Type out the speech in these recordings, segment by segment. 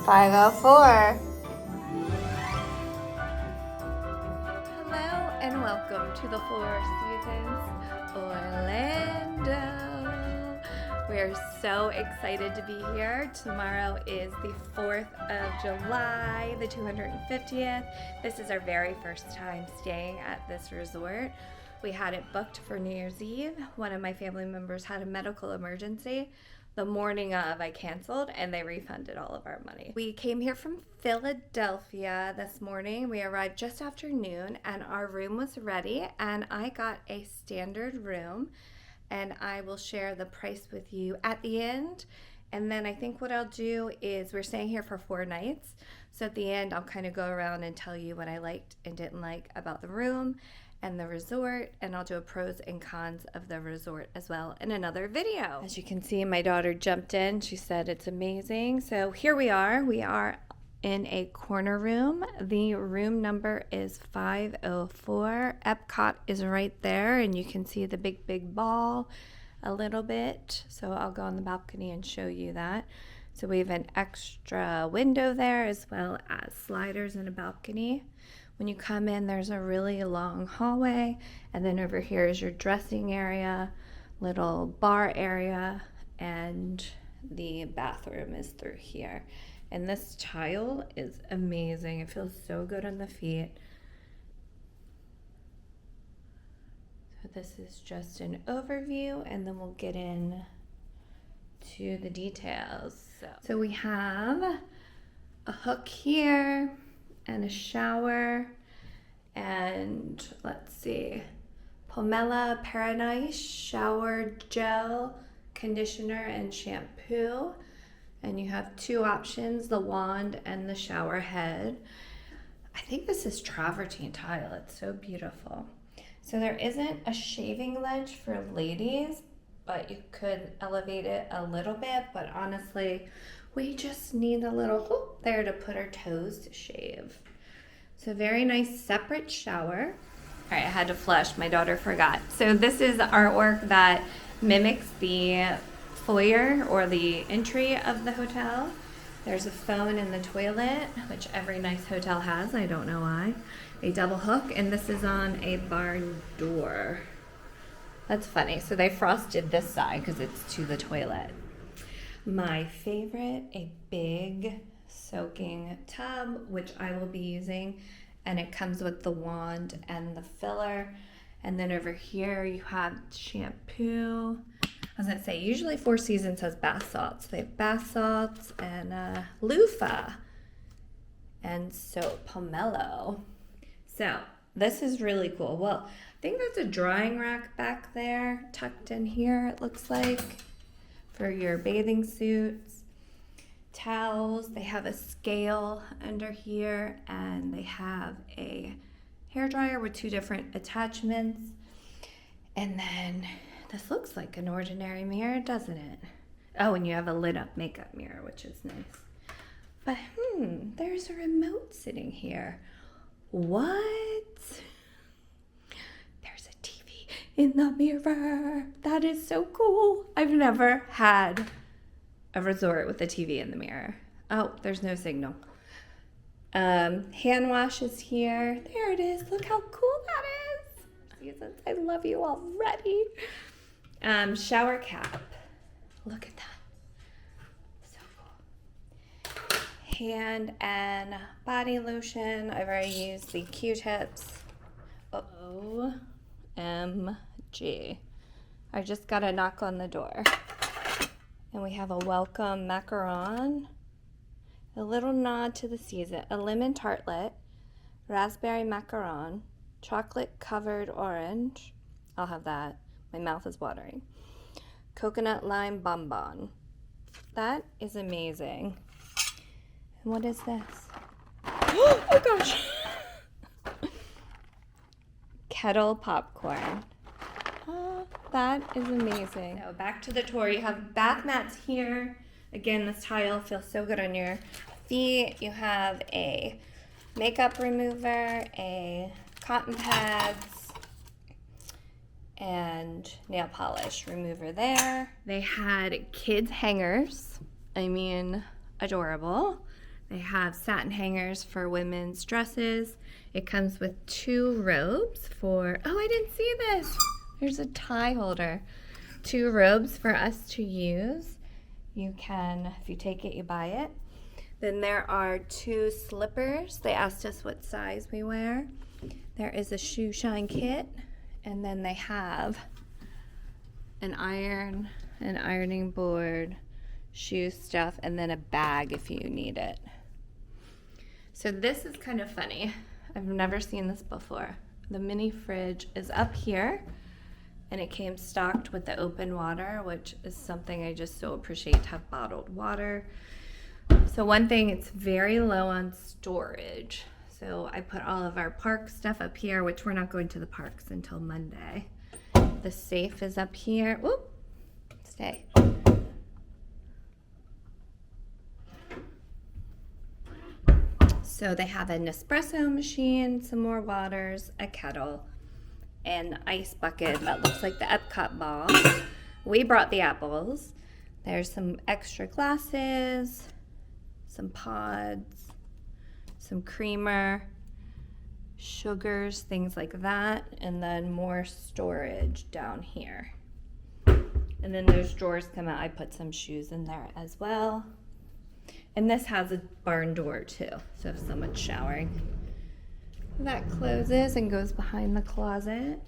504. Hello and welcome to the Four Seasons Orlando. We're so excited to be here. Tomorrow is the 4th of July, the 250th. This is our very first time staying at this resort. We had it booked for New Year's Eve. One of my family members had a medical emergency. The morning of, I canceled and they refunded all of our money. We came here from Philadelphia this morning. We arrived just after noon and our room was ready, and I got a standard room, and I will share the price with you at the end. And then I think what I'll do is, we're staying here for 4 nights, so at the end I'll kind of go around and tell you what I liked and didn't like about the room and the resort, and I'll do a pros and cons of the resort as well in another video. As you can see, my daughter jumped in. She said it's amazing. So here we are. We are in a corner room. The room number is 504. Epcot is right there, and you can see the big ball a little bit. So I'll go on the balcony and show you that. So we have an extra window there, as well as sliders and a balcony. When you come in, there's a really long hallway, and then over here is your dressing area, little bar area, and the bathroom is through here. And this tile is amazing. It feels so good on the feet. So this is just an overview, and then we'll get in to the details. So we have a hook here, and a shower, and let's see, Pomelo Paradise shower gel, conditioner, and shampoo. And you have 2 options, the wand and the shower head. I think this is travertine tile. It's so beautiful. So there isn't a shaving ledge for ladies, but you could elevate it a little bit, but honestly, we just need a little hook there to put our toes to shave. So very nice separate shower. All right, I had to flush, my daughter forgot. So this is artwork that mimics the foyer or the entry of the hotel. There's a phone in the toilet, which every nice hotel has, I don't know why. A double hook, and this is on a barn door. That's funny. So they frosted this side because it's to the toilet. My favorite, a big soaking tub, which I will be using, and it comes with the wand and the filler. And then over here you have shampoo. I was gonna say, usually Four Seasons has bath salts. They have bath salts and loofah and soap, pomelo. So this is really cool. Well, I think that's a drying rack back there, tucked in here, it looks like, for your bathing suits, towels. They have a scale under here, and they have a hairdryer with 2 different attachments. And then this looks like an ordinary mirror, doesn't it? Oh, and you have a lit up makeup mirror, which is nice. But there's a remote sitting here. What? There's a TV in the mirror. That is so cool. I've never had a resort with a TV in the mirror. Oh, there's no signal. Hand wash is here. There it is. Look how cool that is. Seasons, I love you already. Shower cap. Look at that. So cool. Hand and body lotion. I've already used the Q-tips. OMG. I just got a knock on the door. And we have a welcome macaron, a little nod to the season, a lemon tartlet, raspberry macaron, chocolate covered orange. I'll have that. My mouth is watering. Coconut lime bonbon. That is amazing. And what is this? Oh gosh. Kettle popcorn. That is amazing. So back to the tour. You have bath mats here. Again, this tile feels so good on your feet. You have a makeup remover, a cotton pads, and nail polish remover there. They had kids hangers. I mean, adorable. They have satin hangers for women's dresses. It comes with 2 robes for, oh, I didn't see this. There's a tie holder. 2 robes for us to use. You can, if you take it, you buy it. Then there are 2 slippers. They asked us what size we wear. There is a shoe shine kit, and then they have an iron, an ironing board, shoe stuff, and then a bag if you need it. So this is kind of funny. I've never seen this before. The mini fridge is up here, and it came stocked with the open water, which is something I just so appreciate to have bottled water. So one thing, it's very low on storage. So I put all of our park stuff up here, which we're not going to the parks until Monday. The safe is up here. Whoop, stay. So they have an espresso machine, some more waters, a kettle, an ice bucket that looks like the Epcot ball. We brought the apples. There's some extra glasses, some pods, some creamer, sugars, things like that, and then more storage down here. And then those drawers come out. I put some shoes in there as well. And this has a barn door too, so if someone's showering. That closes and goes behind the closet.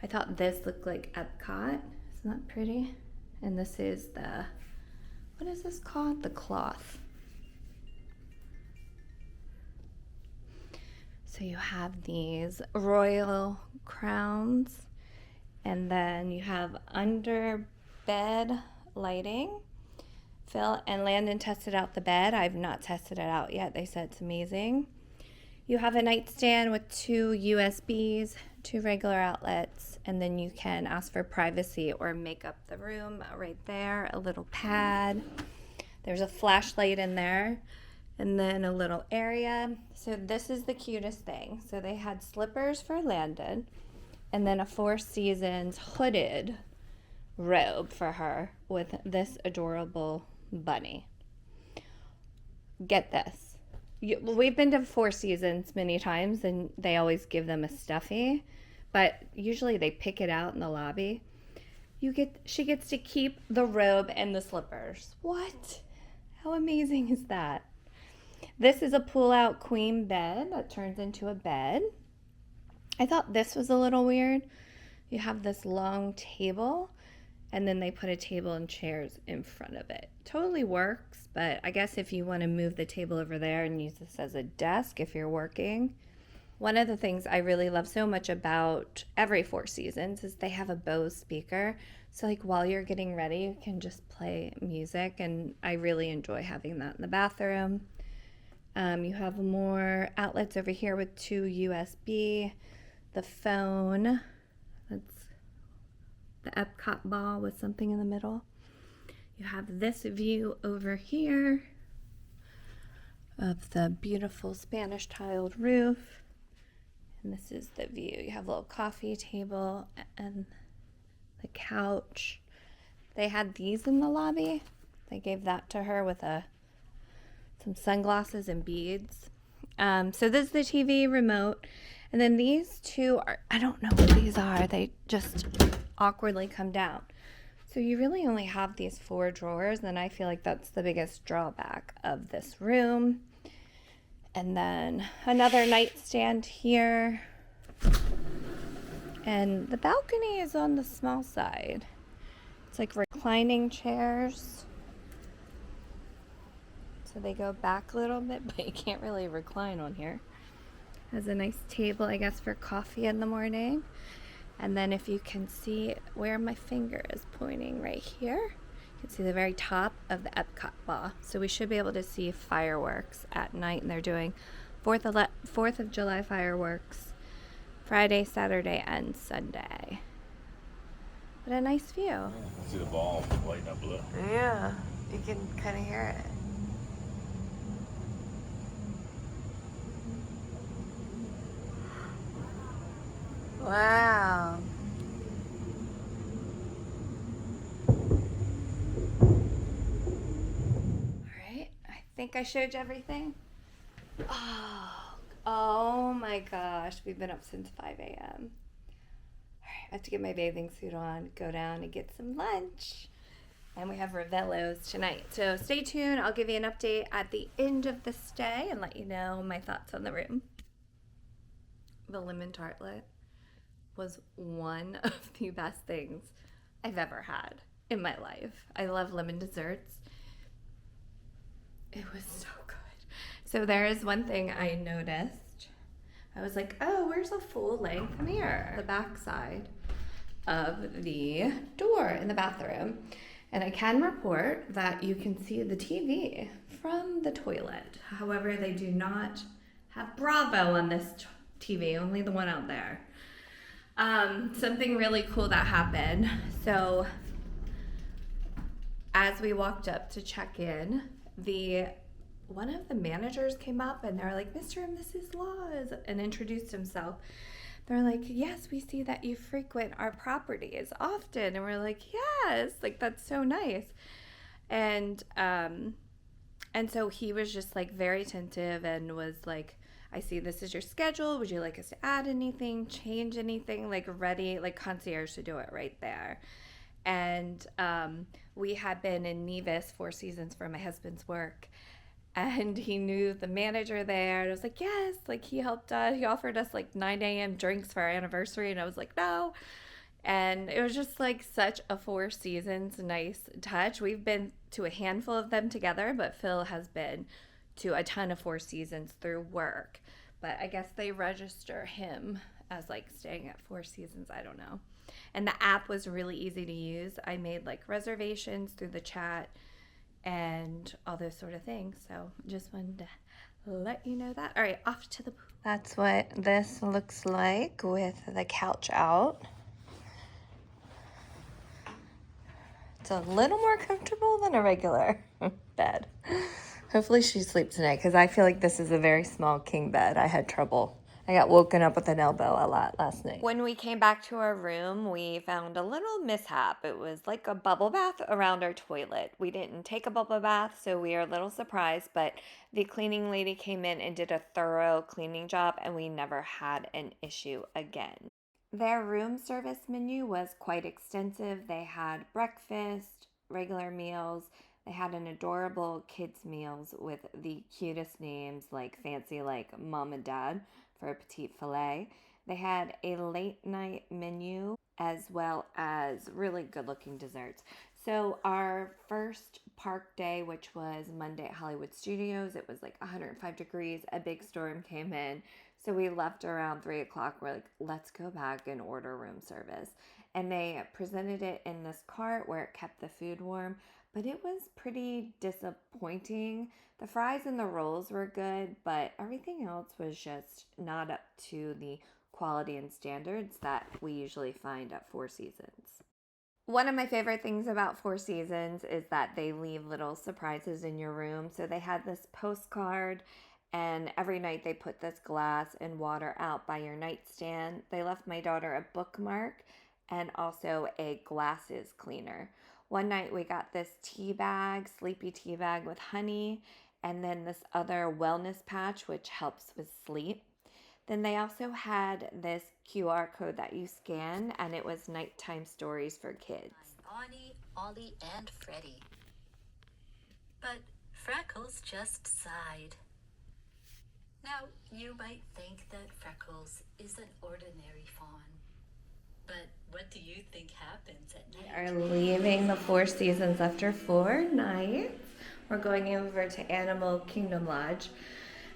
I thought this looked like Epcot. Isn't that pretty? And this is the, what is this called? The cloth. So you have these royal crowns, and then you have under bed lighting. Phil and Landon tested out the bed. I've not tested it out yet. They said it's amazing. You have a nightstand with 2 USBs, 2 regular outlets, and then you can ask for privacy or make up the room right there. A little pad. There's a flashlight in there, and then a little area. So this is the cutest thing. So they had slippers for Landon, and then a 4 Seasons hooded robe for her with this adorable bunny. Get this. We've been to 4 Seasons many times, and they always give them a stuffy, but usually they pick it out in the lobby. She gets to keep the robe and the slippers. What? How amazing is that? This is a pull-out queen bed that turns into a bed. I thought this was a little weird. You have this long table, and then they put a table and chairs in front of it. Totally works, but I guess if you want to move the table over there and use this as a desk if you're working. One of the things I really love so much about every 4 Seasons is they have a Bose speaker. So like while you're getting ready, you can just play music, and I really enjoy having that in the bathroom. You have more outlets over here with 2 USB, the phone, that's the Epcot ball with something in the middle. You have this view over here of the beautiful Spanish tiled roof. And this is the view. You have a little coffee table and the couch. They had these in the lobby. They gave that to her with some sunglasses and beads. So this is the TV remote. And then these 2 are, I don't know what these are. They just awkwardly come down. So you really only have these 4 drawers, and I feel like that's the biggest drawback of this room. And then another nightstand here. And the balcony is on the small side. It's like reclining chairs. So they go back a little bit, but you can't really recline on here. Has a nice table, I guess, for coffee in the morning. And then if you can see where my finger is pointing right here, you can see the very top of the Epcot ball. So we should be able to see fireworks at night, and they're doing 4th of July fireworks Friday, Saturday, and Sunday. What a nice view. Yeah, I see the ball lighting up blue. Yeah, you can kind of hear it. Wow. All right, I Think I showed you everything? Oh my gosh. We've been up since 5 a.m. All right, I have to get my bathing suit on, go down and get some lunch. And we have Ravellos tonight. So stay tuned. I'll give you an update at the end of the stay and let you know my thoughts on the room. The lemon tartlet was one of the best things I've ever had in my life. I love lemon desserts. It was so good. So there is one thing I noticed. I was like, oh, where's a full-length mirror? The back side of the door in the bathroom. And I can report that you can see the TV from the toilet. However, they do not have Bravo on this TV, only the one out there. Something really cool that happened. So as we walked up to check in, one of the managers came up and they're like, Mr. and Mrs. Laws, and introduced himself. They're like, yes, we see that you frequent our properties often. And we're like, yes, like that's so nice. And so he was just like very attentive and was like, I see this is your schedule. Would you like us to add anything, change anything? Like ready, like concierge to do it right there. And we had been in Nevis 4 Seasons for my husband's work. And he knew the manager there. And I was like, yes. Like he helped us. He offered us like 9 a.m. drinks for our anniversary. And I was like, no. And it was just like such a 4 Seasons nice touch. We've been to a handful of them together, but Phil has been to a ton of 4 Seasons through work. But I guess they register him as like staying at 4 Seasons. I don't know. And the app was really easy to use. I made like reservations through the chat and all those sort of things. So just wanted to let you know that. All right, off to the pool. That's what this looks like with the couch out. It's a little more comfortable than a regular bed. Hopefully she sleeps tonight because I feel like this is a very small king bed. I had trouble. I got woken up with an elbow a lot last night. When we came back to our room, we found a little mishap. It was like a bubble bath around our toilet. We didn't take a bubble bath, so we are a little surprised, but the cleaning lady came in and did a thorough cleaning job, and we never had an issue again. Their room service menu was quite extensive. They had breakfast, regular meals. They had an adorable kids meals with the cutest names, like fancy like mom and dad for a petite filet. They had a late night menu as well as really good looking desserts. So our first park day, which was Monday at Hollywood Studios, it was like 105 degrees. A big storm came in. So we left around 3 o'clock. We're like, let's go back and order room service. And they presented it in this cart where it kept the food warm. But it was pretty disappointing. The fries and the rolls were good, but everything else was just not up to the quality and standards that we usually find at 4 Seasons. One of my favorite things about 4 Seasons is that they leave little surprises in your room. So they had this postcard, and every night they put this glass and water out by your nightstand. They left my daughter a bookmark and also a glasses cleaner. One night we got this tea bag, sleepy tea bag with honey, and then this other wellness patch, which helps with sleep. Then they also had this QR code that you scan, and it was nighttime stories for kids. Bonnie, Ollie, and Freddie. But Freckles just sighed. Now, you might think that Freckles is an ordinary fawn. But what do you think happens at night? We are leaving the 4 Seasons after 4 nights. We're going over to Animal Kingdom Lodge.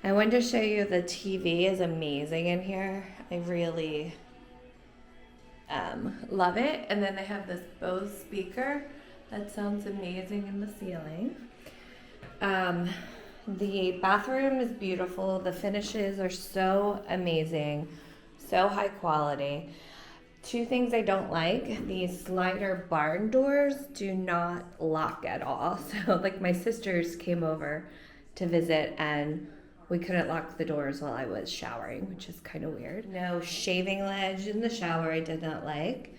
I wanted to show you the TV is amazing in here. I really love it. And then they have this Bose speaker that sounds amazing in the ceiling. The bathroom is beautiful. The finishes are so amazing, so high quality. 2 things I don't like, these slider barn doors do not lock at all. So like my sisters came over to visit and we couldn't lock the doors while I was showering, which is kind of weird. No shaving ledge in the shower I did not like.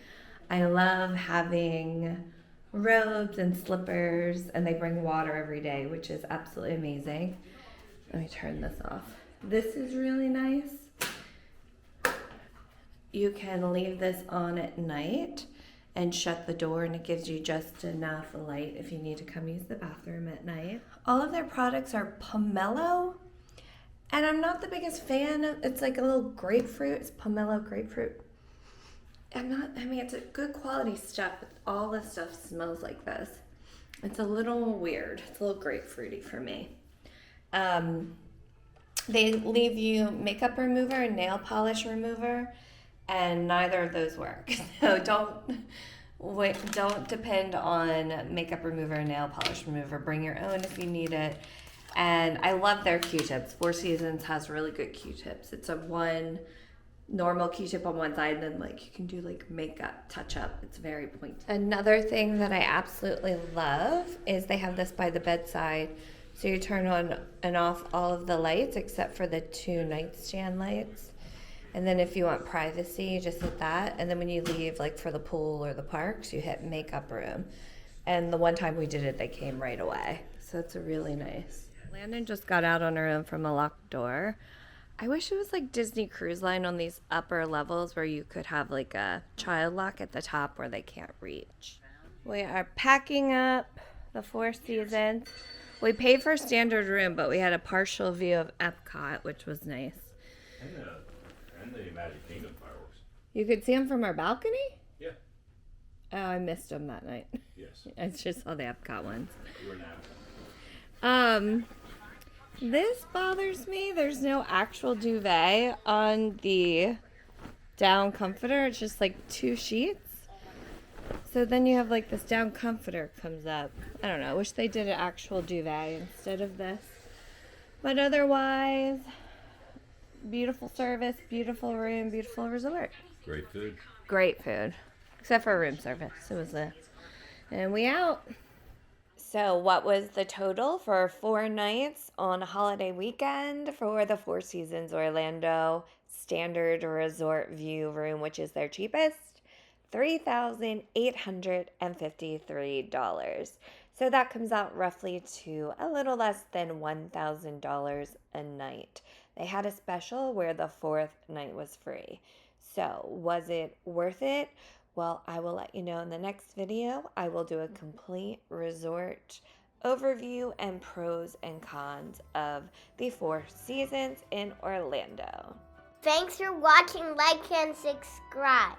I love having robes and slippers, and they bring water every day, which is absolutely amazing. Let me turn this off. This is really nice. You can leave this on at night and shut the door, and it gives you just enough light if you need to come use the bathroom at night. All of their products are pomelo, and I'm not the biggest fan of, it's like a little grapefruit. It's pomelo grapefruit. It's a good quality stuff, but all the stuff smells like this. It's a little weird. It's a little grapefruity for me. They leave you makeup remover and nail polish remover, and neither of those work. So don't depend on makeup remover and nail polish remover. Bring your own if you need it. And I love their Q-tips. Four Seasons has really good Q-tips. It's a one normal Q-tip on one side, and then like you can do like makeup touch up. It's very pointy. Another thing that I absolutely love is they have this by the bedside. So you turn on and off all of the lights except for the 2 nightstand lights. And then if you want privacy, you just hit that. And then when you leave, like for the pool or the parks, you hit makeup room. And the one time we did it, they came right away. So it's really nice. Landon just got out on her own from a locked door. I wish it was like Disney Cruise Line on these upper levels where you could have like a child lock at the top where they can't reach. We are packing up the Four Seasons. We paid for a standard room, but we had a partial view of Epcot, which was nice. And the Magic Kingdom fireworks. You could see them from our balcony? Yeah. Oh, I missed them that night. Yes. I just saw the Epcot ones. We were in Epcot. This bothers me. There's no actual duvet on the down comforter. It's just like 2 sheets. So then you have like this down comforter comes up. I don't know. I wish they did an actual duvet instead of this. But otherwise, beautiful service, beautiful room, beautiful resort. Great food. Great food. Except for room service. It was and we out. So what was the total for 4 nights on a holiday weekend for the Four Seasons Orlando Standard Resort View room, which is their cheapest? $3,853. So that comes out roughly to a little less than $1,000 a night. They had a special where the 4th night was free. So was it worth it? Well, I will let you know in the next video. I will do a complete resort overview and pros and cons of the Four Seasons in Orlando. Thanks for watching, like, and subscribe.